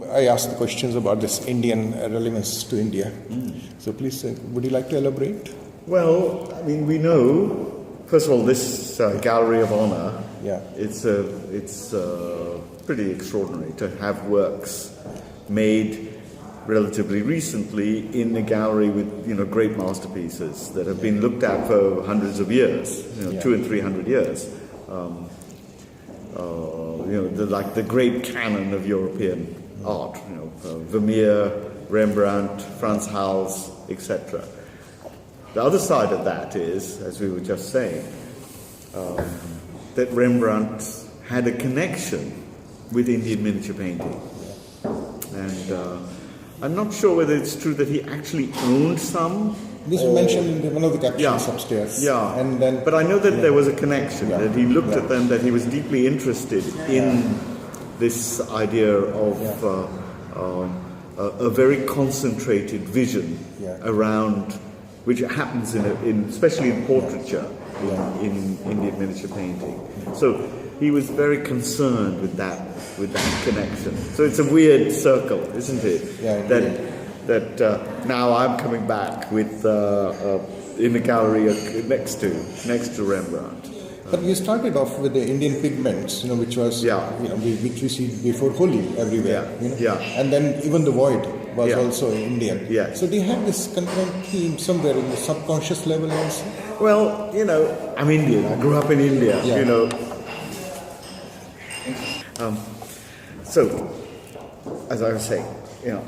I asked the questions about this Indian relevance to India. So please, would you like to elaborate? Well, I mean, we know, first of all, this Gallery of Honor, it's pretty extraordinary to have works made relatively recently in the gallery with, great masterpieces that have been looked at for hundreds of years, 200 and 300 years. Like the great canon of European art, Vermeer, Rembrandt, Frans Hals, etc. The other side of that is, as we were just saying, that Rembrandt had a connection with Indian miniature painting. And I'm not sure whether it's true that he actually owned some. This is mentioned in one of the captions upstairs. Yeah, and then, but I know that there was a connection, that he looked at them, that he was deeply interested in this idea of a very concentrated vision around, which happens especially in portraiture in Indian miniature painting. So he was very concerned with that connection. So it's a weird circle, isn't it? That now I'm coming back with in the gallery next to Rembrandt. But you started off with the Indian pigments, which was which we see before Holi everywhere. And then even the void was also Indian. So do you have this concurrent theme somewhere in the subconscious level also? Well, I'm Indian. I grew up in India. So, as I was saying,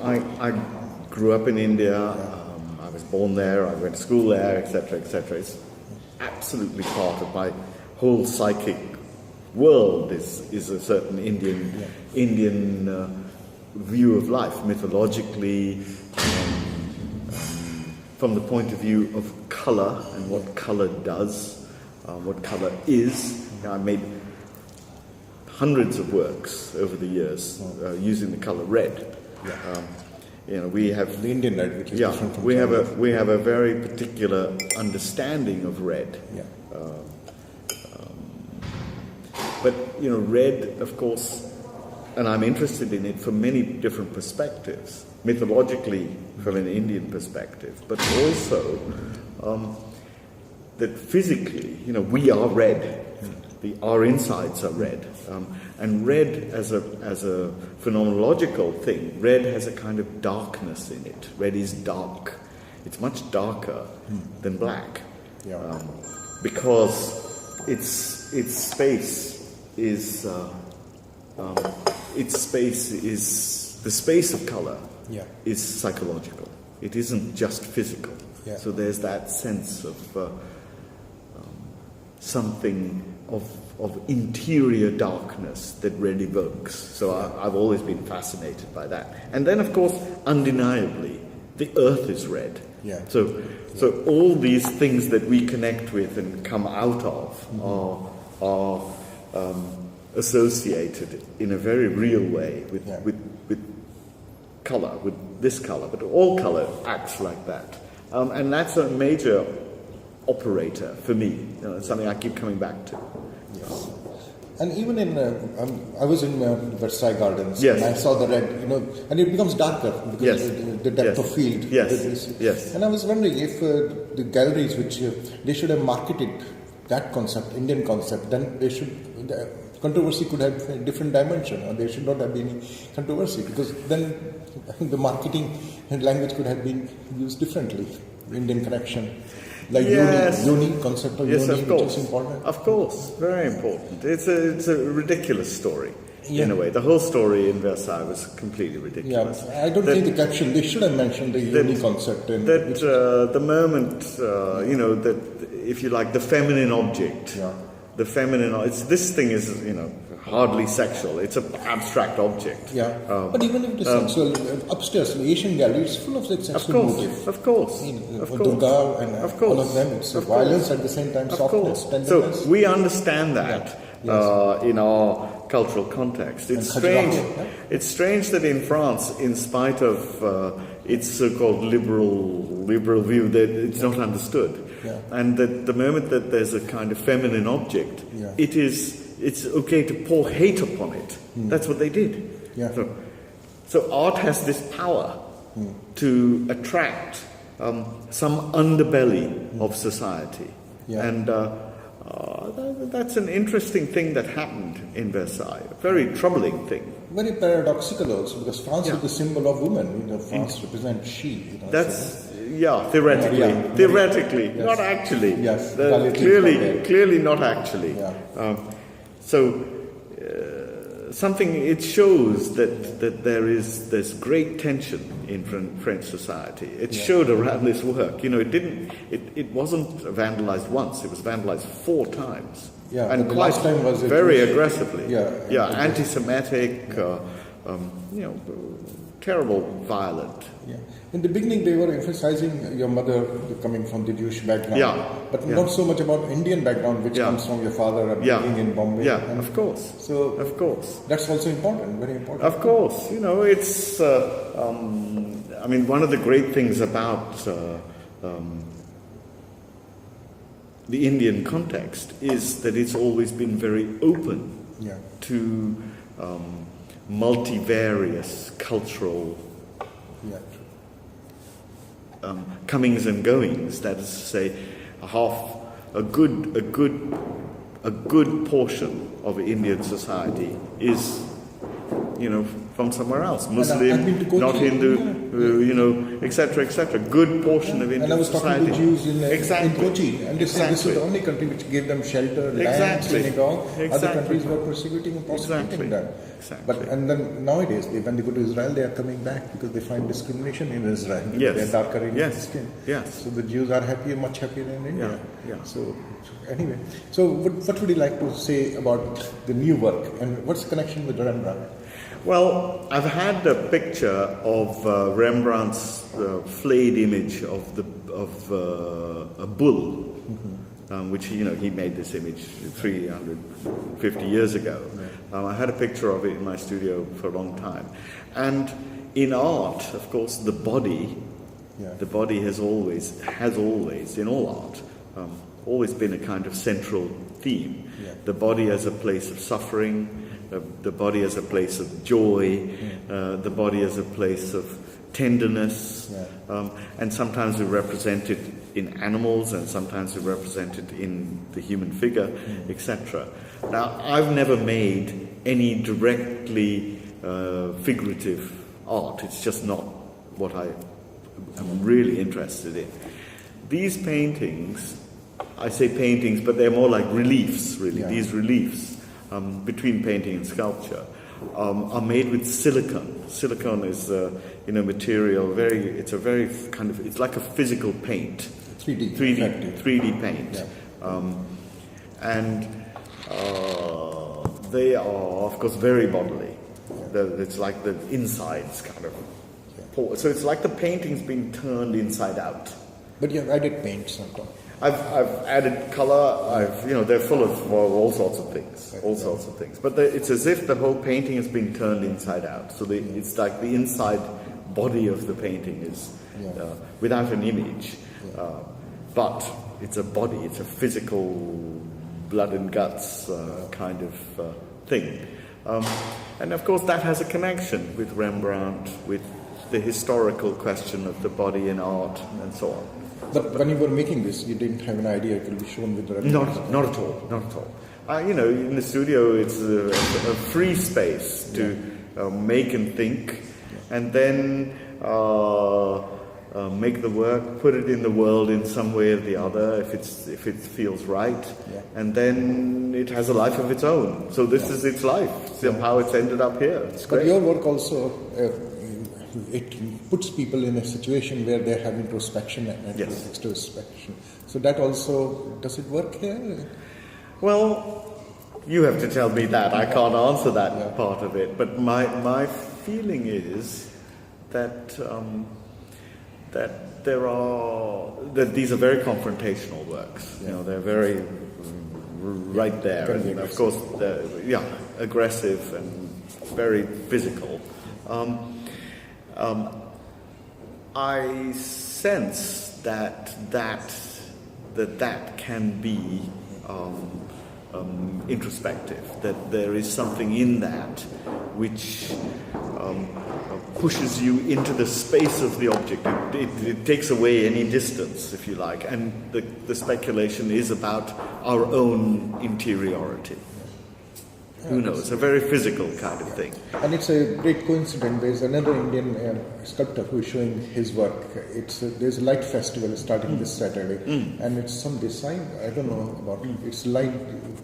I grew up in India. I was born there. I went to school there, etc., etc. It's absolutely part of my whole psychic world. Is a certain Indian view of life, mythologically, from the point of view of color and what color does, what color is. I made hundreds of works over the years using the color red. We have the Indian red, which is different from Chinese. we have a very particular understanding of red. But red, of course, and I'm interested in it from many different perspectives. Mythologically, from an Indian perspective, but also that physically, we are red. Our insides are red, and red as a phenomenological thing, red has a kind of darkness in it. Red is dark; it's much darker than black, because its space is the space of color is psychological. It isn't just physical. So there's that sense of something of interior darkness that red evokes. So I've always been fascinated by that. And then, of course, undeniably, the earth is red. So all these things that we connect with and come out of are associated in a very real way with color, with this color. But all color acts like that. And that's a major operator for me. It's something I keep coming back to. And even in, I was in Versailles Gardens, and I saw the red, and it becomes darker because the depth of field. And I was wondering if the galleries, which they should have marketed that concept, Indian concept, then they should, the controversy could have a different dimension, or there should not have been any controversy, because then the marketing and language could have been used differently. Indian connection. Like uni concept of uni, which is important. Of course, very important. It's a ridiculous story in a way. The whole story in Versailles was completely ridiculous. I don't think the caption, they should have mentioned the uni concept. The moment, that, if you like, the feminine object. The feminine, this thing is, hardly sexual. It's an abstract object. But even if it is sexual, upstairs, the Asian gallery is full of sexual motif. Of course. Durga and all of them, it's violence at the same time, softness, tenderness. So we understand that in our cultural context. It's strange. It's strange that in France, in spite of its so-called liberal view, that it's not understood. And that the moment that there's a kind of feminine object, it's okay to pour hate upon it. That's what they did. So So art has this power to attract some underbelly of society. Yeah. And that's an interesting thing that happened in Versailles, a very troubling thing. Very paradoxical also, because France is the symbol of women. France represents she. That's, theoretically. Theoretically, yes. not actually. Yes, clearly not actually. Yeah. It shows that there's great tension in French society. It showed around this work. It wasn't vandalized once; it was vandalized 4 times, and the quite last time was very aggressively. Anti-Semitic, terrible, violent. Yeah. In the beginning, they were emphasizing your mother coming from the Jewish background, but not so much about Indian background, which comes from your father being in Bombay. Yeah, of course. So, of course, that's also important, very important. Of course, it's. One of the great things about the Indian context is that it's always been very open to multivarious cultural comings and goings. That is to say, a good portion of Indian society is, from somewhere else, Muslim, not Hindu, etc., etc. Good portion of Indian society. And I was talking to Jews in exactly. Kochi, and they said this was the only country which gave them shelter, land, synagogue. Other countries were persecuting and prosecuting them. Exactly. And then nowadays, when they go to Israel, they are coming back because they find discrimination in Israel. Yes. They are darker in skin. Yes. So the Jews are happier, much happier than India. Yeah. So anyway, what would you like to say about the new work, and what's the connection with Rembrandt? Well, I've had a picture of Rembrandt's flayed image of a bull, which he made this image 350 years ago. I had a picture of it in my studio for a long time, and in art, of course, the body has always in all art always been a kind of central theme. The body as a place of suffering. The body as a place of joy, the body as a place of tenderness, and sometimes we represent it in animals, and sometimes we represent it in the human figure, etc. Now, I've never made any directly figurative art. It's just not what I am really interested in. These paintings, I say paintings, but they're more like reliefs, really. These reliefs. Between painting and sculpture, are made with silicon. Silicon is, material. It's like a physical paint. 3D paint. And they are, of course, very bodily. It's like the insides kind of. So it's like the painting's being turned inside out. But you have added paint sometimes. I've added color. They're full of all sorts of things, But it's as if the whole painting has been turned inside out. So it's like the inside body of the painting is without an image, but it's a body. It's a physical, blood and guts kind of thing. And of course, that has a connection with Rembrandt, with the historical question of the body in art, and so on. But when you were making this, you didn't have an idea it will be shown with the Rembrandt? Not at all. In the studio, it's a free space to make and think, and then make the work, put it in the world in some way or the other, if it feels right, and then it has a life of its own. So this is its life. Somehow it's ended up here. It's great. But your work also. It puts people in a situation where they have introspection and extrospection. So that also, does it work here? Well, you have to tell me that. I can't answer that part of it. But my feeling is that these are very confrontational works. They're very right there, and of course, they're aggressive and very physical. I sense that can be introspective. That there is something in that which pushes you into the space of the object. It takes away any distance, if you like, and the speculation is about our own interiority. Who knows? A very physical kind of thing. And it's a great coincidence. There's another Indian sculptor who is showing his work. There's a light festival starting this Saturday, and it's some design. I don't know about it. It's light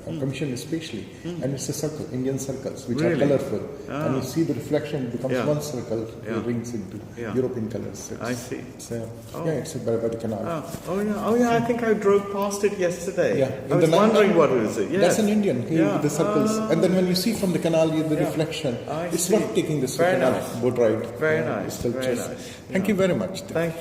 commissioned especially, and it's a circle, Indian circles, which are colorful, and you see the reflection becomes one circle, it rings into European colors. I see. It's a very canal. Oh yeah. I think I drove past it yesterday. Yeah, I was wondering what it is. Yes. That's an Indian. The circles, and then when you see from the canal, the reflection. It's worth taking this canal boat ride. Very nice. Very nice. Thank you very much. Thank you.